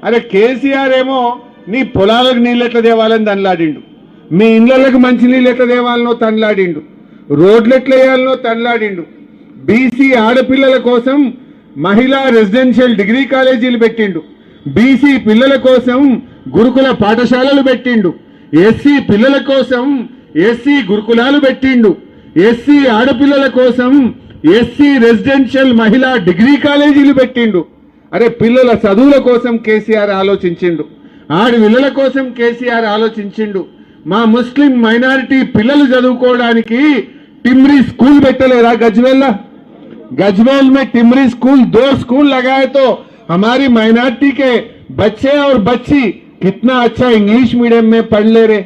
అరే కేసీఆర్ ఏమో నీ పొలాలకు నీళ్ళు ఎట్లా తేవాలని తనలాడిండు, మీ ఇళ్ళకు మంచి నీళ్ళు ఎట్లా తేవాలనో తనలాడిండు, రోడ్లు ఎట్లా వేయాలనో తనలాడిండు. బీసీ ఆడపిల్లల కోసం మహిళా రెసిడెన్షియల్ డిగ్రీ కాలేజీలు పెట్టిండు, బీసీ పిల్లల కోసం గురుకుల పాఠశాలలు పెట్టిండు, ఎస్సీ పిల్లల కోసం ఎస్సీ గురుకులాలు పెట్టిండు, ఎస్సీ ఆడపిల్లల కోసం ఎస్సీ రెసిడెన్షియల్ మహిళా డిగ్రీ కాలేజీలు పెట్టిండు. అరే పిల్లల చదువుల కోసం కేసీఆర్ ఆలోచించిండు, ఆడపిల్లల కోసం కేసీఆర్ ఆలోచించిండు. మా ముస్లిం మైనారిటీ పిల్లలు చదువుకోవడానికి టిమ్రీ స్కూల్ పెట్టలేరా గజ్వేల్లా? गजवेल में टिमरी स्कूल 2 स्कूल लगाए तो हमारी माइनॉरिटी के बच्चे और बच्ची कितना अच्छा इंग्लिश मीडियम में पढ़ ले रहे।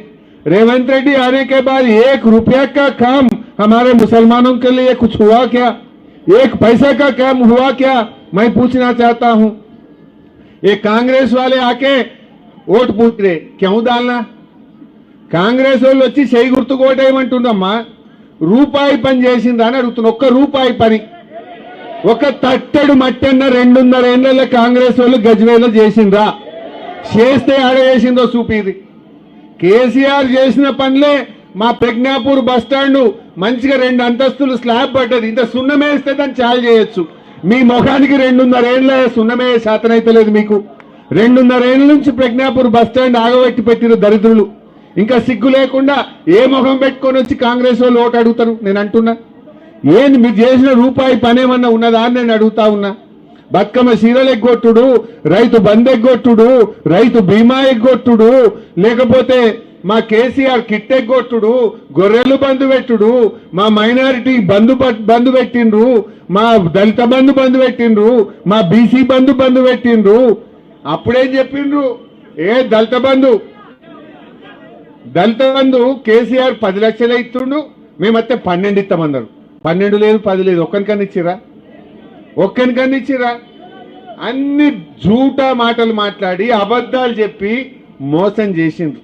रेवंत रेड्डी आने के बाद 1 रुपया का काम हमारे मुसलमानों के लिए कुछ हुआ क्या? 1 पैसा का काम हुआ क्या? मैं पूछना चाहता हूं। ये कांग्रेस वाले आके वोट पूछ रहे, क्यों डालना? कांग्रेस వాళ్ళు వచ్చి చేయి గుర్తుకు ఓటేయమంటుండమ్మా. రూపాయి పని చేసిందని అడుగుతున్నా. ఒక్క రూపాయి పని, ఒక తట్టెడు మట్టన్న 2.5 ఏళ్ల కాంగ్రెస్ వాళ్ళు గజ్వేల్లో చేసిండ్రా? చేస్తే ఆడ చేసిందో చూపిది. కేసీఆర్ చేసిన పనులే మా ప్రజ్ఞాపూర్ బస్టాండ్ మంచిగా 2 అంతస్తులు స్లాబ్ పడ్డది. ఇంత సున్నమేస్తే దాన్ని చాలు చేయొచ్చు. మీ ముఖానికి 2.5 ఏళ్ల సున్నమే శాతనైతలేదు మీకు. 2.5 ఏళ్ల నుంచి ప్రజ్ఞాపూర్ బస్టాండ్ ఆగబెట్టి పెట్టిన దరిద్రులు ఇంకా సిగ్గు లేకుండా ఏ ముఖం పెట్టుకొని వచ్చి కాంగ్రెస్ వాళ్ళు ఓటు అడుగుతారు? నేను అంటున్నా, ఏంది మీరు చేసిన రూపాయి పనేమన్నా ఉన్నదా అని నేను అడుగుతా ఉన్నా. బతుకమ్మ సీరలు ఎగ్గొట్టుడు, రైతు బంద్ ఎగ్గొట్టుడు, రైతు బీమా ఎగ్గొట్టుడు, లేకపోతే మా కేసీఆర్ కిట్ ఎగ్గొట్టుడు, గొర్రెలు బంధు పెట్టుడు, మా మైనారిటీ బంధు పెట్టిండ్రు, మా దళిత బంధు పెట్టిండ్రు, మా బీసీ బంధు పెట్టిండ్రు. అప్పుడేం చెప్పిండ్రు? దళిత బంధు కేసీఆర్ 10 లక్షలే ఇస్తుండు, మేమైతే 12 ఇస్తామన్నారు. 12 లేదు 10 లేదు, ఒక్కనికన్నా ఇచ్చిరా? అన్ని జూటా మాటలు మాట్లాడి అబద్ధాలు చెప్పి మోసం చేసిండ్రు.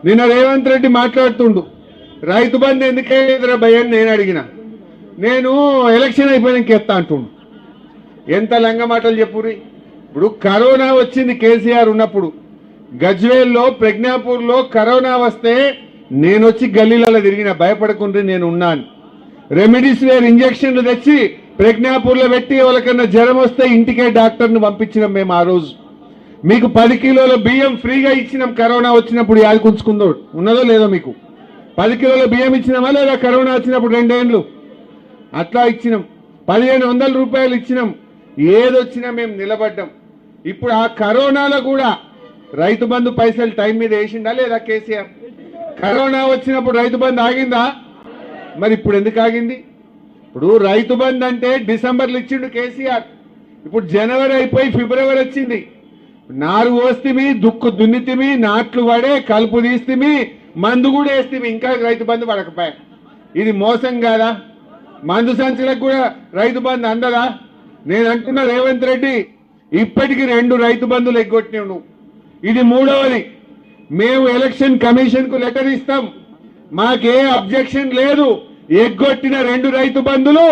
నిన్న రేవంత్ రెడ్డి మాట్లాడుతుండు, రైతు బంధు ఎందుకైనా భయని నేను అడిగిన, నేను ఎలక్షన్ అయిపోయినాక ఎత్తా అంటుండు. ఎంత లంగ మాటలు చెప్పురి. ఇప్పుడు కరోనా వచ్చింది కేసీఆర్ ఉన్నప్పుడు, గజ్వేల్లో ప్రజ్ఞాపూర్లో కరోనా వస్తే నేను వచ్చి గల్లీలలో తిరిగిన, భయపడకుండా నేను ఉన్నాను. రెమిడిసివిర్ ఇంజక్షన్లు తెచ్చి ప్రజ్ఞాపూర్లో పెట్టి వాళ్ళకన్నా జ్వరం వస్తే ఇంటికే డాక్టర్ని పంపించినాం మేము. ఆ రోజు మీకు 10 కిలోల బియ్యం ఫ్రీగా ఇచ్చినాం. కరోనా వచ్చినప్పుడు యాదకుంచుకుందో ఉన్నదో లేదో మీకు 10 కిలోల బియ్యం ఇచ్చినామా లేదా? కరోనా వచ్చినప్పుడు 2 ఏళ్ళు అట్లా ఇచ్చినాం. 1500 రూపాయలు ఇచ్చినాం. ఏదొచ్చినా మేము నిలబడ్డాం. ఇప్పుడు ఆ కరోనాలో కూడా రైతు బంధు పైసలు టైం మీద వేసిండా లేదా కేసీఆర్? కరోనా వచ్చినప్పుడు రైతు బంధు ఆగిందా? మరి ఇప్పుడు ఎందుకు ఆగింది? ఇప్పుడు రైతు బంధు అంటే డిసెంబర్లో ఇచ్చిండు కేసీఆర్, ఇప్పుడు జనవరి అయిపోయి ఫిబ్రవరి వచ్చింది. నారు పోస్తిమి, దుక్కు దున్నితిమి, నాట్లు పడే, కలుపు తీస్తిమి, మందు కూడా వేస్తిమి, ఇంకా రైతు బంధు పడకపోయా. ఇది మోసం కాదా? మందు సంచులకు కూడా రైతు బంధు అందదా? నేను అంటున్నా రేవంత్ రెడ్డి, ఇప్పటికి 2 రైతు బంధులు ఎగ్గొట్టినావు నువ్వు, ఇది 3వది. మేము ఎలక్షన్ కమిషన్ కు లెటర్ ఇస్తాం, మాకే అబ్జెక్షన్ లేదు. ఎగ్గొట్టిన 2 రైతు బంధులు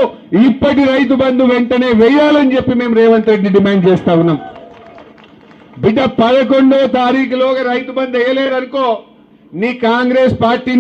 ఇప్పటి రైతు బంధు వెంటనే వేయాలని చెప్పి మేము రేవంత్ రెడ్డి డిమాండ్ చేస్తా ఉన్నాం. బిడ్డ 11వ తారీఖులోగా రైతు బంధు వేయలేదనుకో, నీ కాంగ్రెస్ పార్టీని